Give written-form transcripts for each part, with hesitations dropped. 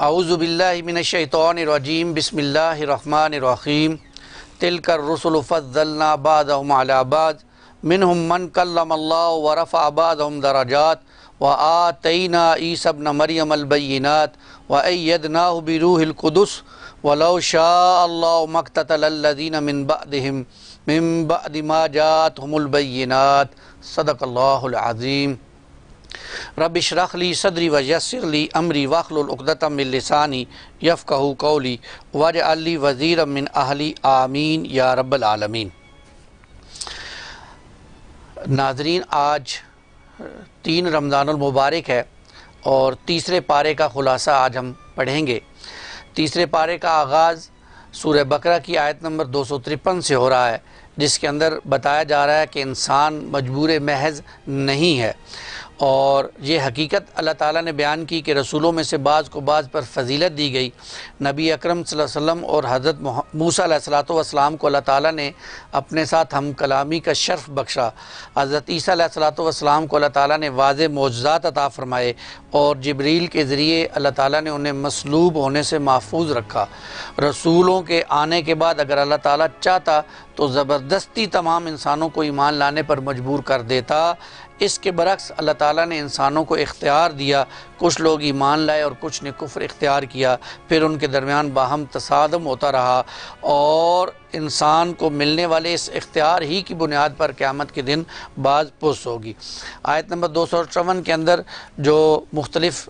اعوذ باللہ من الشیطان الرجیم بسم اللہ الرحمن الرحیم تلک الرسل فضلنا بعضهم علی بعض منہم من کلم اللہ ورفع بعضهم درجات وآتینا عیسی ابن مریم البینات وأیدناہ بروح القدس ولو شاء اللہ ما اقتتل الذین من بعد ما جاءتهم البینات صدق اللہ العظیم۔ رب اشرح لی صدری ویسر لی امری واحلل عقدۃ من لسانی یفقہوا قولی واجعل لی وزیرا من اہلی آمین یا رب العالمین۔ ناظرین، آج 3 رمضان المبارک ہے اور تیسرے پارے کا خلاصہ آج ہم پڑھیں گے۔ تیسرے پارے کا آغاز سورہ بقرہ کی آیت نمبر 253 سے ہو رہا ہے، جس کے اندر بتایا جا رہا ہے کہ انسان مجبور محض نہیں ہے، اور یہ حقیقت اللہ تعالیٰ نے بیان کی کہ رسولوں میں سے بعض کو بعض پر فضیلت دی گئی۔ نبی اکرم صلی اللہ علیہ وسلم اور حضرت موسیٰ علیہ السلام کو اللہ تعالیٰ نے اپنے ساتھ ہم کلامی کا شرف بخشا۔ حضرت عیسیٰ علیہ السلام کو اللہ تعالیٰ نے واضح معجزات عطا فرمائے، اور جبریل کے ذریعے اللہ تعالیٰ نے انہیں مصلوب ہونے سے محفوظ رکھا۔ رسولوں کے آنے کے بعد اگر اللہ تعالیٰ چاہتا تو زبردستی تمام انسانوں کو ایمان لانے پر مجبور کر دیتا۔ اس کے برعکس اللہ تعالیٰ نے انسانوں کو اختیار دیا، کچھ لوگ ایمان لائے اور کچھ نے کفر اختیار کیا، پھر ان کے درمیان باہم تصادم ہوتا رہا، اور انسان کو ملنے والے اس اختیار ہی کی بنیاد پر قیامت کے دن باز پرس ہوگی۔ آیت نمبر 258 کے اندر جو مختلف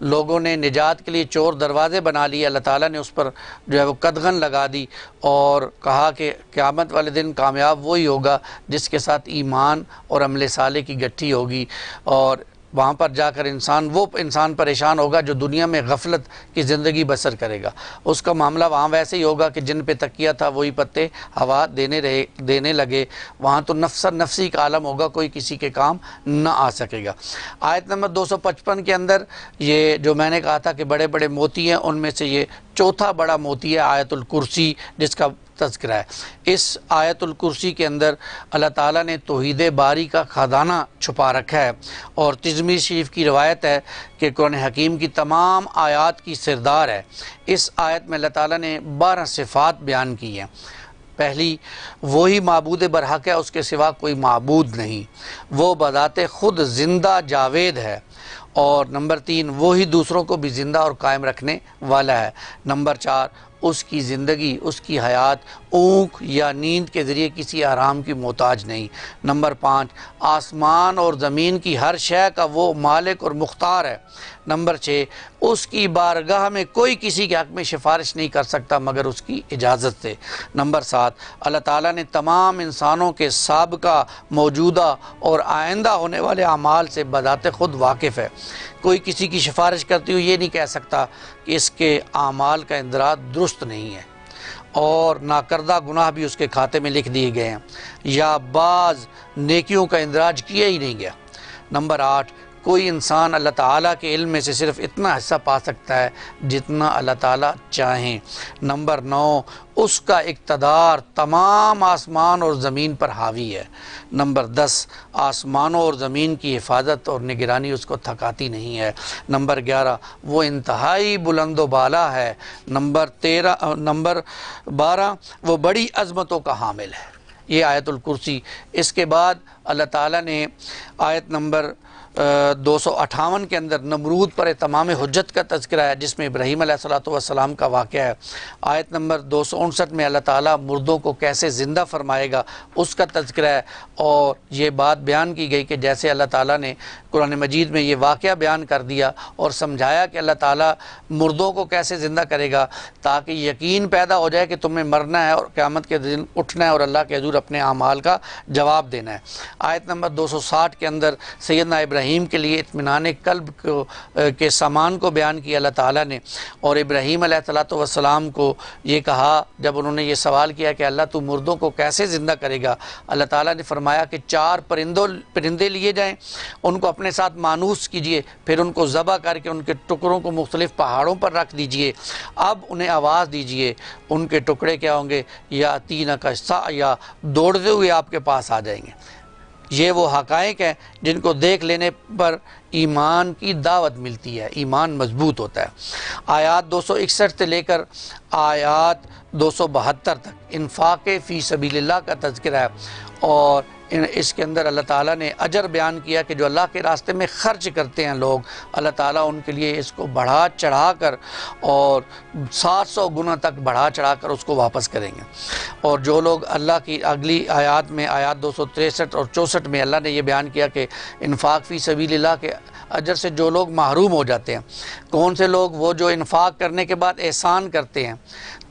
لوگوں نے نجات کے لیے چور دروازے بنا لیے، اللہ تعالیٰ نے اس پر جو ہے وہ قدغن لگا دی اور کہا کہ قیامت والے دن کامیاب وہی ہوگا جس کے ساتھ ایمان اور عمل صالح کی گٹھی ہوگی، اور وہاں پر جا کر وہ انسان پریشان ہوگا جو دنیا میں غفلت کی زندگی بسر کرے گا۔ اس کا معاملہ وہاں ویسے ہی ہوگا کہ جن پہ تکیہ تھا وہی پتے ہوا دینے لگے۔ وہاں تو نفسی کا عالم ہوگا، کوئی کسی کے کام نہ آ سکے گا۔ آیت نمبر 255 کے اندر یہ جو میں نے کہا تھا کہ بڑے بڑے موتی ہیں، ان میں سے یہ چوتھا بڑا موتی ہے آیت الکرسی، جس کا تذکرہ ہے۔ اس آیت الکرسی کے اندر اللہ تعالیٰ نے توحید باری کا خزانہ چھپا رکھا ہے، اور ترمذی شریف کی روایت ہے کہ قرآن حکیم کی تمام آیات کی سردار ہے۔ اس آیت میں اللہ تعالیٰ نے 12 صفات بیان کی ہیں۔ پہلی، وہی معبود برحق ہے، اس کے سوا کوئی معبود نہیں، وہ بذات خود زندہ جاوید ہے، اور نمبر 3، وہی دوسروں کو بھی زندہ اور قائم رکھنے والا ہے۔ نمبر 4، اس کی زندگی، اس کی حیات اونگ یا نیند کے ذریعے کسی آرام کی محتاج نہیں۔ نمبر 5، آسمان اور زمین کی ہر شے کا وہ مالک اور مختار ہے۔ نمبر 6، اس کی بارگاہ میں کوئی کسی کے حق میں سفارش نہیں کر سکتا مگر اس کی اجازت سے۔ نمبر 7، اللہ تعالیٰ نے تمام انسانوں کے سابقہ، موجودہ اور آئندہ ہونے والے اعمال سے بذات خود واقف ہے۔ کوئی کسی کی سفارش کرتی ہوئی یہ نہیں کہہ سکتا کہ اس کے اعمال کا اندراج درست نہیں ہے، اور ناکردہ گناہ بھی اس کے کھاتے میں لکھ دیے گئے ہیں، یا بعض نیکیوں کا اندراج کیا ہی نہیں گیا۔ نمبر 8، کوئی انسان اللہ تعالیٰ کے علم میں سے صرف اتنا حصہ پا سکتا ہے جتنا اللہ تعالیٰ چاہیں۔ نمبر 9، اس کا اقتدار تمام آسمان اور زمین پر حاوی ہے۔ نمبر 10، آسمانوں اور زمین کی حفاظت اور نگرانی اس کو تھکاتی نہیں ہے۔ نمبر 11، وہ انتہائی بلند و بالا ہے۔ نمبر 12، وہ بڑی عظمتوں کا حامل ہے۔ یہ آیت الکرسی۔ اس کے بعد اللہ تعالیٰ نے آیت نمبر 258 کے اندر نمرود پر تمام حجت کا تذکرہ ہے، جس میں ابراہیم علیہ السلام کا واقعہ ہے۔ آیت نمبر 259 میں اللہ تعالیٰ مردوں کو کیسے زندہ فرمائے گا اس کا تذکرہ ہے، اور یہ بات بیان کی گئی کہ جیسے اللہ تعالیٰ نے قرآن مجید میں یہ واقعہ بیان کر دیا اور سمجھایا کہ اللہ تعالیٰ مردوں کو کیسے زندہ کرے گا، تاکہ یقین پیدا ہو جائے کہ تمہیں مرنا ہے اور قیامت کے دن اٹھنا ہے اور اللہ کے حضور اپنے اعمال کا جواب دینا ہے۔ آیت نمبر 260 کے اندر سیدنا ابراہیم کے لیے اطمینان قلب کے سامان کو بیان کیا اللہ تعالیٰ نے، اور ابراہیم علیہ السلام کو یہ کہا جب انہوں نے یہ سوال کیا کہ اللہ تو مردوں کو کیسے زندہ کرے گا، اللہ تعالیٰ نے فرمایا کہ 4 پرندے لیے جائیں، ان کو اپنے ساتھ مانوس کیجئے، پھر ان کو ذبح کر کے ان کے ٹکڑوں کو مختلف پہاڑوں پر رکھ دیجئے، اب انہیں آواز دیجئے، ان کے ٹکڑے کیا ہوں گے، یا تین کا حصہ یا دوڑتے ہوئے آپ کے پاس آ جائیں گے۔ یہ وہ حقائق ہیں جن کو دیکھ لینے پر ایمان کی دعوت ملتی ہے، ایمان مضبوط ہوتا ہے۔ آیات 261 سے لے کر آیات 272 تک انفاق فی سبیل اللہ کا تذکرہ ہے، اور اس کے اندر اللہ تعالیٰ نے اجر بیان کیا کہ جو اللہ کے راستے میں خرچ کرتے ہیں لوگ، اللہ تعالیٰ ان کے لیے اس کو بڑھا چڑھا کر اور 700 گنا تک بڑھا چڑھا کر اس کو واپس کریں گے۔ اور جو لوگ اللہ کی اگلی آیات میں آیات 263 اور 64 میں اللہ نے یہ بیان کیا کہ انفاق فی سبیل اللہ کے اجر سے جو لوگ محروم ہو جاتے ہیں، کون سے لوگ؟ وہ جو انفاق کرنے کے بعد احسان کرتے ہیں،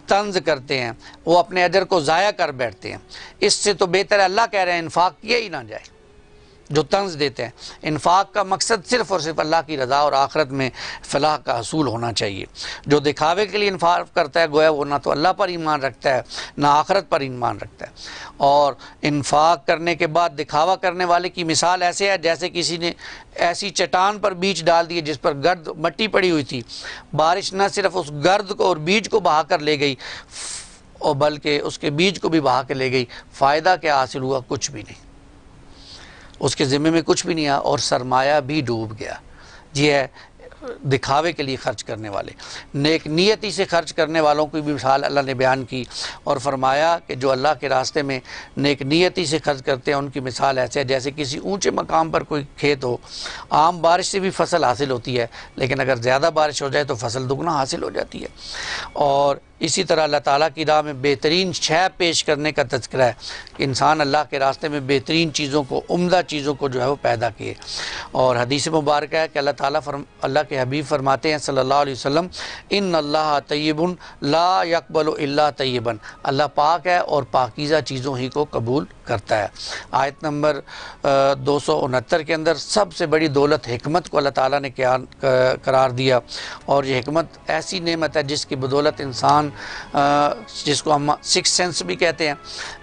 طنز کرتے ہیں، وہ اپنے اجر کو ضائع کر بیٹھتے ہیں۔ اس سے تو بہتر ہے، اللہ کہہ رہے ہیں انفاق کیا ہی نہ جائے۔ جو طنز دیتے ہیں، انفاق کا مقصد صرف اور صرف اللہ کی رضا اور آخرت میں فلاح کا حصول ہونا چاہیے۔ جو دکھاوے کے لیے انفاق کرتا ہے گویا وہ نہ تو اللہ پر ایمان رکھتا ہے نہ آخرت پر ایمان رکھتا ہے۔ اور انفاق کرنے کے بعد دکھاوا کرنے والے کی مثال ایسے ہے جیسے کسی نے ایسی چٹان پر بیج ڈال دیے جس پر گرد مٹی پڑی ہوئی تھی، بارش نہ صرف اس گرد کو اور بیج کو بہا کر لے گئی اور بلکہ اس کے بیج کو بھی بہا کر لے گئی، فائدہ کیا حاصل ہوا؟ کچھ بھی نہیں، اس کے ذمے میں کچھ بھی نہیں آیا اور سرمایہ بھی ڈوب گیا۔ یہ ہے دکھاوے کے لیے خرچ کرنے والے۔ نیک نیتی سے خرچ کرنے والوں کی بھی مثال اللہ نے بیان کی اور فرمایا کہ جو اللہ کے راستے میں نیک نیتی سے خرچ کرتے ہیں ان کی مثال ایسے ہے جیسے کسی اونچے مقام پر کوئی کھیت ہو، عام بارش سے بھی فصل حاصل ہوتی ہے لیکن اگر زیادہ بارش ہو جائے تو فصل دگنا حاصل ہو جاتی ہے۔ اور اسی طرح اللہ تعالیٰ کی راہ میں بہترین شے پیش کرنے کا تذکرہ ہے کہ انسان اللہ کے راستے میں بہترین چیزوں کو، عمدہ چیزوں کو جو ہے وہ پیدا کیے۔ اور حدیث مبارکہ ہے کہ اللہ تعالیٰ اللہ کے حبیب فرماتے ہیں صلی اللہ علیہ وسلم، ان اللہ طیب لا یقبل الا طیبا، اللہ پاک ہے اور پاکیزہ چیزوں ہی کو قبول کرتا ہے۔ آیت نمبر 269 کے اندر سب سے بڑی دولت حکمت کو اللہ تعالیٰ نے قرار دیا، اور یہ حکمت ایسی نعمت ہے جس کی بدولت انسان، جس کو ہم سکس سینس بھی کہتے ہیں،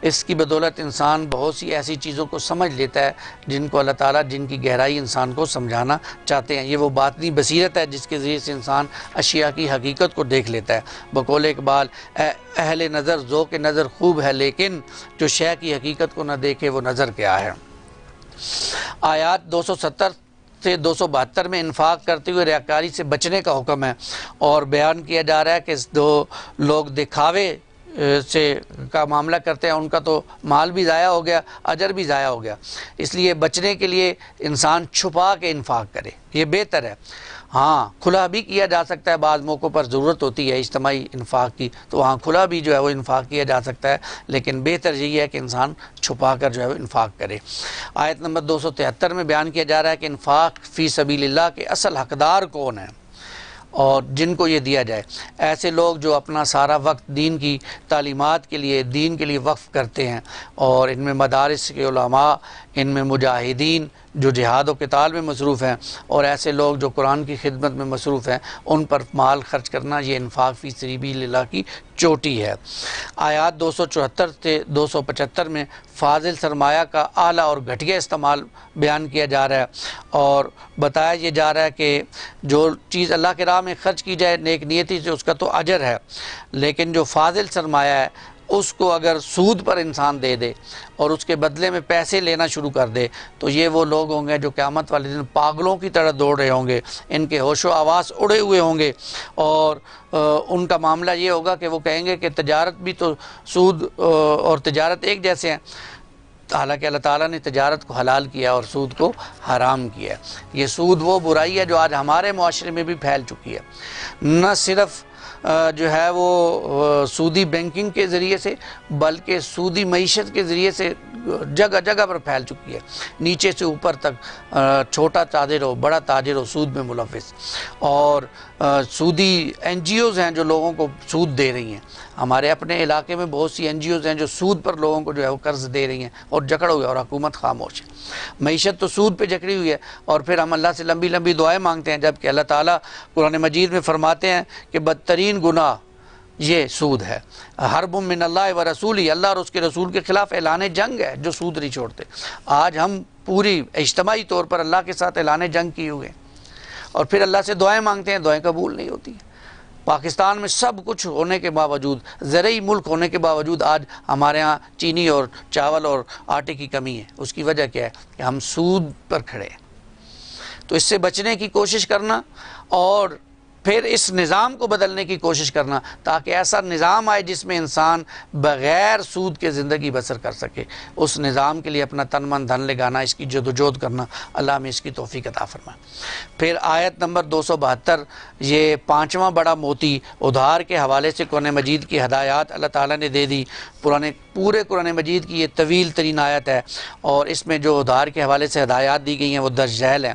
اس کی بدولت انسان بہت سی ایسی چیزوں کو سمجھ لیتا ہے جن کو اللہ تعالیٰ، جن کی گہرائی انسان کو سمجھانا چاہتے ہیں۔ یہ وہ باطنی بصیرت ہے جس کے ذریعے سے انسان اشیاء کی حقیقت کو دیکھ لیتا ہے۔ بقول اقبال، اہل نظر ذوق نظر خوب ہے لیکن جو شے کی حقیقت کو نہ دیکھے وہ نظر کیا ہے۔ آیات 270 سے 272 میں انفاق کرتے ہوئے ریاکاری سے بچنے کا حکم ہے، اور بیان کیا جا رہا ہے کہ جو لوگ دکھاوے سے کا معاملہ کرتے ہیں ان کا تو مال بھی ضائع ہو گیا، اجر بھی ضائع ہو گیا۔ اس لیے بچنے کے لیے انسان چھپا کے انفاق کرے، یہ بہتر ہے۔ ہاں، کھلا بھی کیا جا سکتا ہے، بعض موقعوں پر ضرورت ہوتی ہے اجتماعی انفاق کی، تو وہاں کھلا بھی جو ہے وہ انفاق کیا جا سکتا ہے، لیکن بہتر یہی ہے کہ انسان چھپا کر جو ہے وہ انفاق کرے۔ آیت نمبر 273 میں بیان کیا جا رہا ہے کہ انفاق فی سبیل اللہ کے اصل حقدار کون ہیں اور جن کو یہ دیا جائے۔ ایسے لوگ جو اپنا سارا وقت دین کی تعلیمات کے لیے، دین کے لیے وقف کرتے ہیں، اور ان میں مدارس کے علماء، ان میں مجاہدین جو جہاد و قتال میں مصروف ہیں، اور ایسے لوگ جو قرآن کی خدمت میں مصروف ہیں، ان پر مال خرچ کرنا یہ انفاق فی سبیل اللہ کی چوٹی ہے۔ آیات 274 سے 275 میں فاضل سرمایہ کا اعلیٰ اور گھٹیا استعمال بیان کیا جا رہا ہے، اور بتایا یہ جا رہا ہے کہ جو چیز اللہ کے راہ میں خرچ کی جائے نیک نیتی سے اس کا تو اجر ہے، لیکن جو فاضل سرمایہ ہے اس کو اگر سود پر انسان دے دے اور اس کے بدلے میں پیسے لینا شروع کر دے تو یہ وہ لوگ ہوں گے جو قیامت والے دن پاگلوں کی طرح دوڑ رہے ہوں گے، ان کے ہوش و حواس اڑے ہوئے ہوں گے، اور ان کا معاملہ یہ ہوگا کہ وہ کہیں گے کہ تجارت بھی تو سود اور تجارت ایک جیسے ہیں، حالانکہ اللہ تعالیٰ نے تجارت کو حلال کیا اور سود کو حرام کیا ہے۔ یہ سود وہ برائی ہے جو آج ہمارے معاشرے میں بھی پھیل چکی ہے، نہ صرف جو ہے وہ سودی بینکنگ کے ذریعے سے بلکہ سودی معیشت کے ذریعے سے جگہ جگہ پر پھیل چکی ہے، نیچے سے اوپر تک، چھوٹا تاجر ہو بڑا تاجر ہو سود میں ملوث، اور سودی این جی اوز ہیں جو لوگوں کو سود دے رہی ہیں۔ ہمارے اپنے علاقے میں بہت سی این جی اوز ہیں جو سود پر لوگوں کو جو ہے وہ قرض دے رہی ہیں اور جکڑ ہوئے، اور حکومت خاموش ہے۔ معیشت تو سود پہ جکڑی ہوئی ہے، اور پھر ہم اللہ سے لمبی لمبی دعائیں مانگتے ہیں، جبکہ اللہ تعالیٰ قرآن مجید میں فرماتے ہیں کہ بدترین گناہ یہ سود ہے۔ حرب من اللہ و رسولی، اللہ اور اس کے رسول کے خلاف اعلان جنگ ہے جو سود نہیں چھوڑتے۔ آج ہم پوری اجتماعی طور پر اللہ کے ساتھ اعلان جنگ کیے ہوئے ہیں، اور پھر اللہ سے دعائیں مانگتے ہیں، دعائیں قبول نہیں ہوتی ہیں۔ پاکستان میں سب کچھ ہونے کے باوجود، زرعی ملک ہونے کے باوجود آج ہمارے ہاں چینی اور چاول اور آٹے کی کمی ہے۔ اس کی وجہ کیا ہے کہ ہم سود پر کھڑے ہیں۔ تو اس سے بچنے کی کوشش کرنا اور پھر اس نظام کو بدلنے کی کوشش کرنا تاکہ ایسا نظام آئے جس میں انسان بغیر سود کے زندگی بسر کر سکے، اس نظام کے لیے اپنا تن من دھن لگانا، اس کی جدوجہد کرنا۔ اللہ ہمیں اس کی توفیق عطا فرمائے۔ پھر آیت نمبر 272، یہ 5واں بڑا موتی ادھار کے حوالے سے قرآن مجید کی ہدایات اللہ تعالیٰ نے دے دی۔ پورے قرآن مجید کی یہ طویل ترین آیت ہے، اور اس میں جو ادھار کے حوالے سے ہدایات دی گئی ہیں وہ درج ذیل ہیں،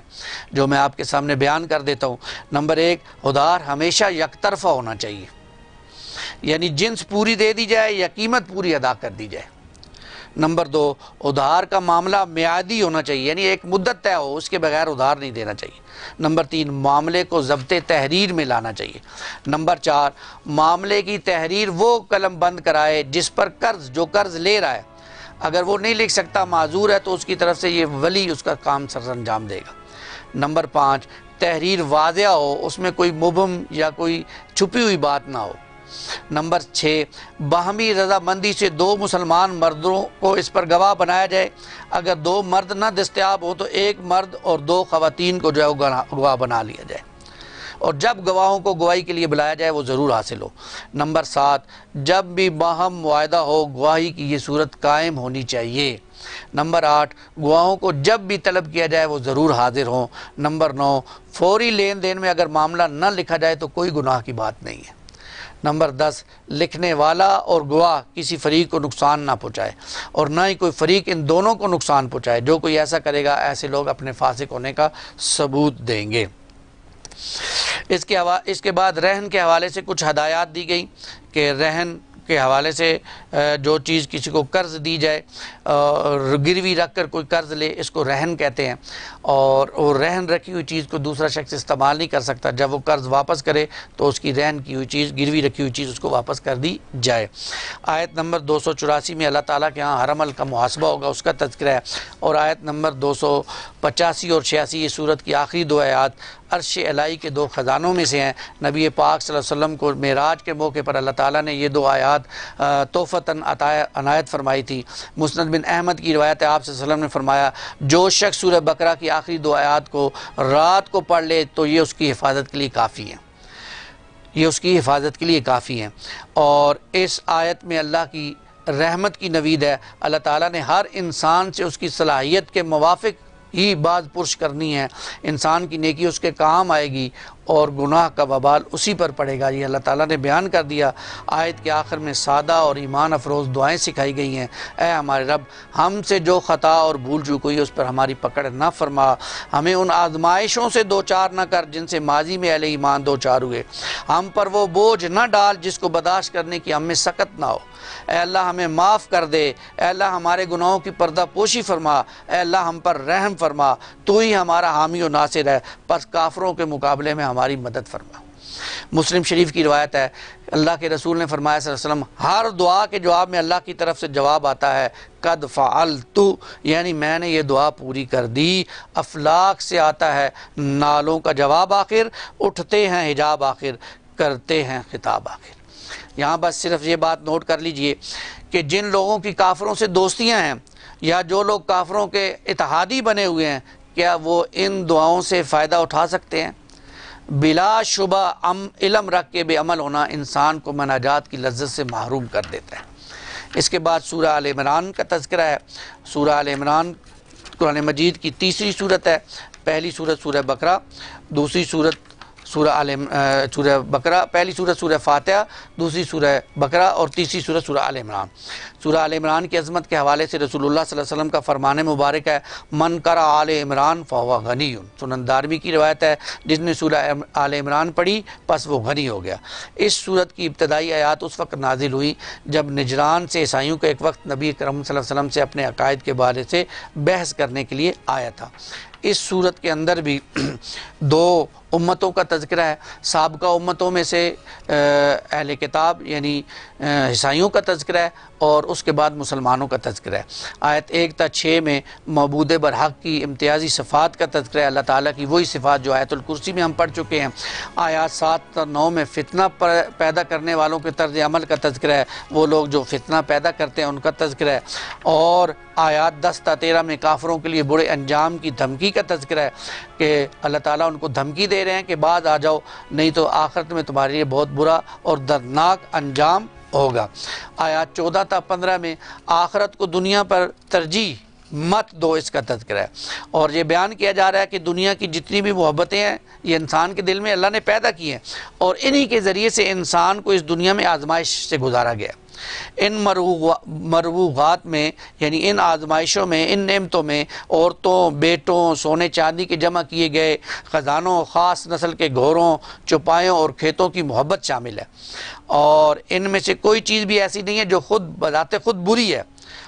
جو میں آپ کے سامنے بیان کر دیتا ہوں۔ نمبر 1، ادھار ہمیشہ یک طرفہ ہونا چاہیے، یعنی جنس پوری دے دی جائے یا قیمت پوری ادا کر دی جائے۔ نمبر 2، ادھار کا معاملہ میعادی ہونا چاہیے، یعنی ایک مدت طے ہو، اس کے بغیر ادھار نہیں دینا چاہیے۔ نمبر 3، معاملے کو ضبط تحریر میں لانا چاہیے۔ نمبر 4، معاملے کی تحریر وہ قلم بند کرائے جس پر جو قرض لے رہا ہے، اگر وہ نہیں لکھ سکتا، معذور ہے، تو اس کی طرف سے یہ ولی اس کا کام سر انجام دے گا۔ نمبر 5، تحریر واضح ہو، اس میں کوئی مبہم یا کوئی چھپی ہوئی بات نہ ہو۔ نمبر 6، باہمی رضامندی سے 2 مسلمان مردوں کو اس پر گواہ بنایا جائے۔ اگر 2 مرد نہ دستیاب ہو تو 1 مرد اور 2 خواتین کو جو ہے گواہ بنا لیا جائے، اور جب گواہوں کو گواہی کے لیے بلایا جائے وہ ضرور حاصل ہو۔ نمبر 7، جب بھی باہم معاہدہ ہو گواہی کی یہ صورت قائم ہونی چاہیے۔ نمبر 8، گواہوں کو جب بھی طلب کیا جائے وہ ضرور حاضر ہوں۔ نمبر 9، فوری لین دین میں اگر معاملہ نہ لکھا جائے تو کوئی گناہ کی بات نہیں ہے۔ نمبر 10، لکھنے والا اور گواہ کسی فریق کو نقصان نہ پہنچائے، اور نہ ہی کوئی فریق ان دونوں کو نقصان پہنچائے۔ جو کوئی ایسا کرے گا، ایسے لوگ اپنے فاسق ہونے کا ثبوت دیں گے۔ اس کے بعد رہن کے حوالے سے کچھ ہدایات دی گئی کہ رہن کے حوالے سے جو چیز کسی کو قرض دی جائے، گروی رکھ کر کوئی قرض لے، اس کو رہن کہتے ہیں، اور وہ رہن رکھی ہوئی چیز کو دوسرا شخص استعمال نہیں کر سکتا۔ جب وہ قرض واپس کرے تو اس کی رہن کی ہوئی چیز، گروی رکھی ہوئی چیز اس کو واپس کر دی جائے۔ آیت نمبر 284 میں اللہ تعالیٰ کے ہاں ہر عمل کا محاسبہ ہوگا، اس کا تذکرہ ہے، اور آیت نمبر 285 اور 86 یہ سورت کی آخری 2 آیات عرش الہی کے 2 خزانوں میں سے ہیں۔ نبی پاک صلی اللہ علیہ وسلم کو معراج کے موقع پر اللہ تعالیٰ نے یہ 2 آیات تحفتاً عنایت فرمائی تھی۔ مسند بن احمد کی روایت ہے، آپ صلی اللہ علیہ وسلم نے فرمایا، جو شخص سورہ بقرہ کی آخری 2 آیات کو رات کو پڑھ لے تو یہ اس کی حفاظت کے لیے کافی ہے، یہ اس کی حفاظت کے لیے کافی ہے۔ اور اس آیت میں اللہ کی رحمت کی نوید ہے۔ اللہ تعالیٰ نے ہر انسان سے اس کی صلاحیت کے موافق ہی بعض پرش کرنی ہے۔ انسان کی نیکی اس کے کام آئے گی اور گناہ کا وبال اسی پر پڑے گا۔ یہ اللہ تعالیٰ نے بیان کر دیا۔ آیت کے آخر میں سادہ اور ایمان افروز دعائیں سکھائی گئی ہیں۔ اے ہمارے رب، ہم سے جو خطا اور بھول چوک ہوئی اس پر ہماری پکڑ نہ فرما، ہمیں ان آزمائشوں سے دوچار نہ کر جن سے ماضی میں اہل ایمان دوچار ہوئے، ہم پر وہ بوجھ نہ ڈال جس کو برداشت کرنے کی ہم میں سخت نہ ہو۔ اے اللہ ہمیں معاف کر دے، اے اللہ ہمارے گناہوں کی پردہ پوشی فرما، اے اللہ ہم پر رحم فرما، تو ہی ہمارا حامی و ناصر ہے، پس کافروں کے مقابلے میں ہماری مدد فرما۔ مسلم شریف کی روایت ہے، اللہ کے رسول نے فرمایا صلی اللہ علیہ وسلم، ہر دعا کے جواب میں اللہ کی طرف سے جواب آتا ہے قد فعلت، یعنی میں نے یہ دعا پوری کر دی۔ افلاک سے آتا ہے نالوں کا جواب آخر، اٹھتے ہیں حجاب آخر، کرتے ہیں خطاب آخر۔ یہاں بس صرف یہ بات نوٹ کر لیجئے کہ جن لوگوں کی کافروں سے دوستیاں ہیں یا جو لوگ کافروں کے اتحادی بنے ہوئے ہیں، کیا وہ ان دعاؤں سے فائدہ اٹھا سکتے ہیں؟ بلا شبہ علم رکھ کے بے عمل ہونا انسان کو مناجات کی لذت سے محروم کر دیتا ہے۔ اس کے بعد سورہ آل عمران کا تذکرہ ہے۔ سورہ آل عمران قرآن مجید کی 3ری سورت ہے۔ پہلی سورت سورہ بقرہ، دوسری سورت سورہ بقرہ، پہلی سورت سورہ فاتحہ، دوسری سورہ بقرہ، اور تیسری سورت سورہ آل عمران۔ سورہ آل عمران کی عظمت کے حوالے سے رسول اللہ صلی اللہ علیہ وسلم کا فرمان مبارک ہے، من قرأ آل عمران فہو غنی۔ سنن دارمی کی روایت ہے، جس نے سورہ آل عمران پڑھی پس وہ غنی ہو گیا۔ اس سورت کی ابتدائی آیات اس وقت نازل ہوئی جب نجران سے عیسائیوں کا ایک وقت نبی کرم صلی اللہ علیہ وسلم سے اپنے عقائد کے بارے سے بحث کرنے کے لیے آیا تھا۔ اس صورت کے اندر بھی دو امتوں کا تذکرہ ہے، سابقہ امتوں میں سے اہل کتاب یعنی عیسائیوں کا تذکرہ ہے، اور اس کے بعد مسلمانوں کا تذکرہ ہے۔ آیت 1 تا 6 میں معبود برحق کی امتیازی صفات کا تذکرہ ہے، اللہ تعالیٰ کی وہی صفات جو آیت الکرسی میں ہم پڑھ چکے ہیں۔ آیات 7 تا 9 میں فتنہ پیدا کرنے والوں کے طرز عمل کا تذکرہ ہے، وہ لوگ جو فتنہ پیدا کرتے ہیں ان کا تذکرہ ہے، اور آیات 10 تا 13 میں کافروں کے لیے برے انجام کی دھمکی کا تذکرہ ہے کہ اللہ تعالیٰ ان کو دھمکی دے رہے ہیں کہ بعد آ جاؤ، نہیں تو آخرت میں تمہارے لیے بہت برا اور دردناک انجام ہوگا۔ آیات 14 تا 15 میں آخرت کو دنیا پر ترجیح مت دو، اس کا تذکرہ ہے، اور یہ بیان کیا جا رہا ہے کہ دنیا کی جتنی بھی محبتیں ہیں یہ انسان کے دل میں اللہ نے پیدا کی ہیں، اور انہی کے ذریعے سے انسان کو اس دنیا میں آزمائش سے گزارا گیا۔ ان مروغات میں یعنی ان آزمائشوں میں، ان نعمتوں میں عورتوں، بیٹوں، سونے چاندی کے جمع کیے گئے خزانوں، خاص نسل کے گھوڑوں، چوپایوں اور کھیتوں کی محبت شامل ہے، اور ان میں سے کوئی چیز بھی ایسی نہیں ہے جو خود بذات خود بری ہے،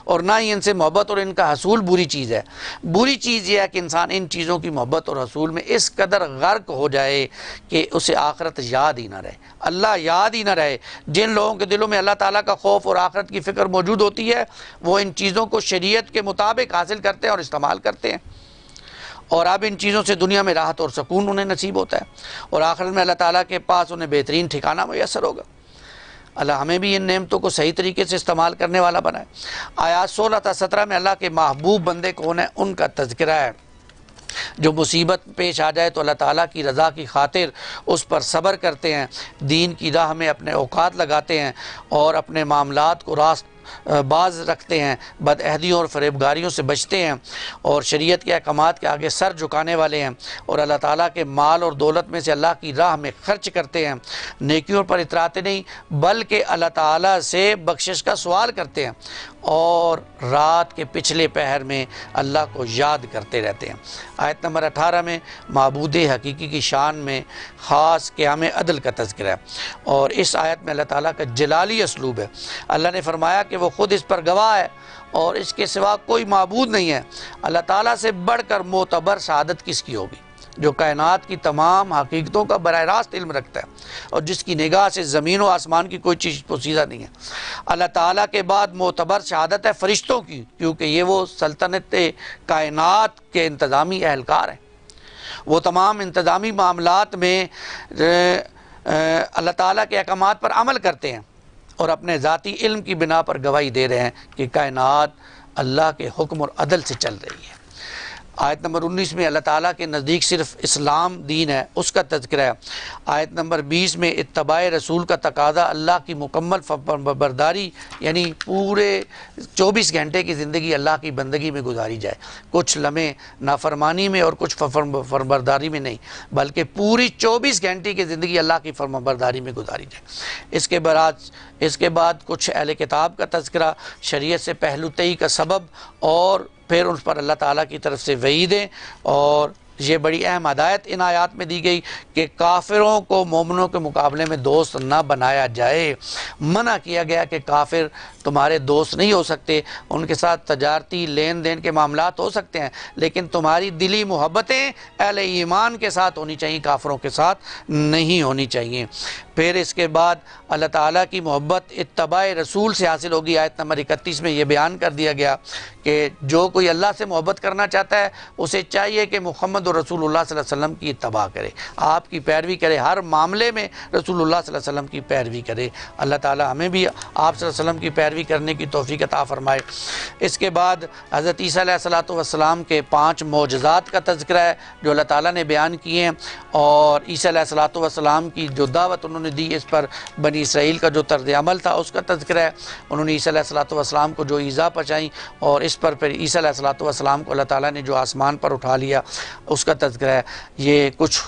اور نہ ہی ان سے محبت اور ان کا حصول بری چیز ہے۔ بری چیز یہ ہے کہ انسان ان چیزوں کی محبت اور حصول میں اس قدر غرق ہو جائے کہ اسے آخرت یاد ہی نہ رہے، اللہ یاد ہی نہ رہے۔ جن لوگوں کے دلوں میں اللہ تعالیٰ کا خوف اور آخرت کی فکر موجود ہوتی ہے وہ ان چیزوں کو شریعت کے مطابق حاصل کرتے ہیں اور استعمال کرتے ہیں، اور اب ان چیزوں سے دنیا میں راحت اور سکون انہیں نصیب ہوتا ہے، اور آخرت میں اللہ تعالیٰ کے پاس انہیں بہترین ٹھکانہ میسر ہوگا۔ اللہ ہمیں بھی ان نعمتوں کو صحیح طریقے سے استعمال کرنے والا بنائے۔ آیات 16 تا 17 میں اللہ کے محبوب بندے کون ہیں ان کا تذکرہ ہے، جو مصیبت پیش آ جائے تو اللہ تعالیٰ کی رضا کی خاطر اس پر صبر کرتے ہیں، دین کی راہ میں اپنے اوقات لگاتے ہیں اور اپنے معاملات کو راست باز رکھتے ہیں، بدعہدیوں اور فریبگاریوں سے بچتے ہیں، اور شریعت کے احکامات کے آگے سر جھکانے والے ہیں، اور اللہ تعالیٰ کے مال اور دولت میں سے اللہ کی راہ میں خرچ کرتے ہیں، نیکیوں پر اتراتے نہیں بلکہ اللہ تعالیٰ سے بخشش کا سوال کرتے ہیں، اور رات کے پچھلے پہر میں اللہ کو یاد کرتے رہتے ہیں۔ آیت نمبر 18 میں معبود حقیقی کی شان میں خاص قیام عدل کا تذکرہ ہے، اور اس آیت میں اللہ تعالیٰ کا جلالی اسلوب ہے۔ اللہ نے فرمایا کہ وہ خود اس پر گواہ ہے اور اس کے سوا کوئی معبود نہیں ہے۔ اللہ تعالیٰ سے بڑھ کر معتبر شہادت کس کی ہوگی، جو کائنات کی تمام حقیقتوں کا براہ راست علم رکھتا ہے اور جس کی نگاہ سے زمین و آسمان کی کوئی چیز پوشیدہ نہیں ہے۔ اللہ تعالیٰ کے بعد معتبر شہادت ہے فرشتوں کی، کیونکہ یہ وہ سلطنت کائنات کے انتظامی اہلکار ہیں، وہ تمام انتظامی معاملات میں اللہ تعالیٰ کے احکامات پر عمل کرتے ہیں اور اپنے ذاتی علم کی بنا پر گواہی دے رہے ہیں کہ کائنات اللہ کے حکم اور عدل سے چل رہی ہے۔ آیت نمبر 19 میں اللہ تعالیٰ کے نزدیک صرف اسلام دین ہے، اس کا تذکرہ ہے۔ آیت نمبر 20 میں اتباع رسول کا تقاضا اللہ کی مکمل فرمانبرداری یعنی پورے 24 گھنٹے کی زندگی اللہ کی بندگی میں گزاری جائے، کچھ لمحے نافرمانی میں اور کچھ فرمانبرداری میں نہیں، بلکہ پوری 24 گھنٹے کی زندگی اللہ کی فرمانبرداری میں گزاری جائے۔ اس کے بعد کچھ اہل کتاب کا تذکرہ، شریعت سے پہلو تئی کا سبب، اور پھر ان پر اللہ تعالیٰ کی طرف سے وعیدیں، اور یہ بڑی اہم ہدایت ان آیات میں دی گئی کہ کافروں کو مومنوں کے مقابلے میں دوست نہ بنایا جائے۔ منع کیا گیا کہ کافر تمہارے دوست نہیں ہو سکتے، ان کے ساتھ تجارتی لین دین کے معاملات ہو سکتے ہیں، لیکن تمہاری دلی محبتیں اہل ایمان کے ساتھ ہونی چاہیے، کافروں کے ساتھ نہیں ہونی چاہیے۔ پھر اس کے بعد اللہ تعالیٰ کی محبت اتباع رسول سے حاصل ہوگی۔ آیت نمبر 31 میں یہ بیان کر دیا گیا کہ جو کوئی اللہ سے محبت کرنا چاہتا ہے اسے چاہیے کہ محمد رسول اللہ صلی اللہ علیہ وسلم کی اتباع کرے، آپ کی پیروی کرے، ہر معاملے میں رسول اللہ صلی اللہ علیہ وسلم کی پیروی کرے۔ اللہ تعالیٰ ہمیں بھی آپ صلی اللہ علیہ وسلم کی پیروی کرنے کی توفیق عطا فرمائے۔ اس کے بعد حضرت عیسیٰ علیہ السلام کے 5 معجزات کا تذکرہ ہے جو اللہ تعالیٰ نے بیان کیے ہیں، اور عیسیٰ علیہ السلام کی جو دعوت انہوں نے دی، اس پر بنی اسرائیل کا جو طرز عمل تھا اس کا تذکرہ ہے۔ انہوں نے عیسیٰ علیہ السلام کو جو ایذا پہنچائی، اور اس پر پھر عیسیٰ علیہ السلام کو اللہ تعالیٰ نے جو آسمان پر اٹھا لیا، اس کا تذکرہ ہے۔ یہ کچھ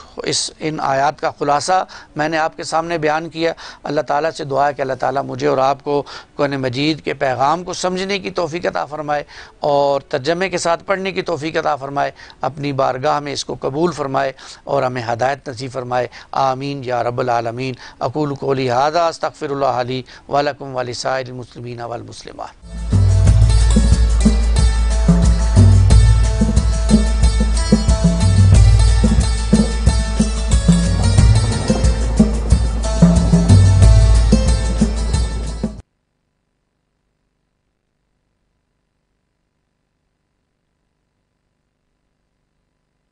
ان آیات کا خلاصہ میں نے آپ کے سامنے بیان کیا۔ اللہ تعالیٰ سے دعا ہے کہ اللہ تعالیٰ مجھے اور آپ کو قرآن مجید کے پیغام کو سمجھنے کی توفیق عطا فرمائے اور ترجمے کے ساتھ پڑھنے کی توفیق عطا فرمائے، اپنی بارگاہ میں اس کو قبول فرمائے اور ہمیں ہدایت نصیب فرمائے۔ آمین یا رب العالمین۔ اقول قولی ھذا استغفر اللہ لی ولکم ولسائر المسلمین والمسلمات۔